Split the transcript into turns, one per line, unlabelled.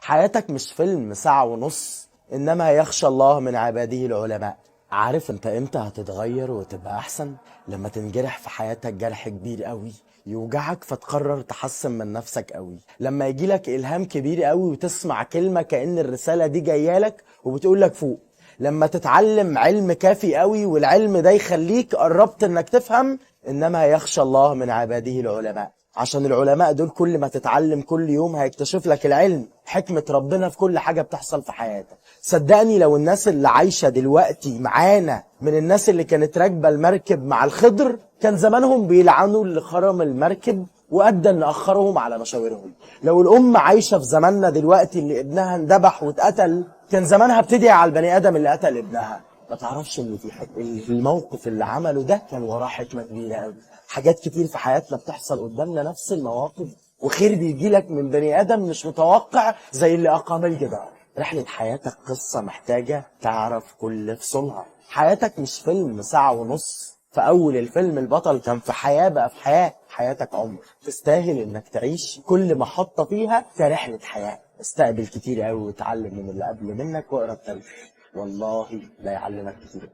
حياتك مش فيلم ساعة ونص، إنما يخشى الله من عباده العلماء. عارف انت امتى هتتغير وتبقى أحسن؟ لما تنجرح في حياتك جرح كبير قوي يوجعك فتقرر تحسن من نفسك قوي. لما يجيلك إلهام كبير قوي وتسمع كلمة كأن الرسالة دي جايالك وبتقولك فوق. لما تتعلم علم كافي قوي والعلم ده يخليك قربت انك تفهم. إنما يخشى الله من عباده العلماء، عشان العلماء دول كل ما تتعلم كل يوم هيكتشف لك العلم، حكمة ربنا في كل حاجة بتحصل في حياتك. صدقني لو الناس اللي عايشة دلوقتي معانا من الناس اللي كانت راكبة المركب مع الخضر، كان زمانهم بيلعنوا اللي خرم المركب وأدى ان أخرهم على مشاورهم. لو الأم عايشة في زماننا دلوقتي اللي ابنها اندبح واتقتل، كان زمانها بتدعي على البني آدم اللي قتل ابنها. ما تعرفش ان في الموقف اللي عمله ده كان وراه حكمة كبيرة قوي. حاجات كتير في حياتنا بتحصل قدامنا نفس المواقف، وخير بيجيلك من بني آدم مش متوقع زي اللي أقام الجدار. رحلة حياتك قصة محتاجة تعرف كل فصولها. حياتك مش فيلم ساعة ونص، في أول الفيلم البطل كان في حياة بقى في حياة. حياتك عمر تستاهل إنك تعيش كل محطة فيها كرحلة حياة. استقبل كتير قوي وتعلم من اللي قبل منك واقرا التاريخ، والله لا يعلمك كتير.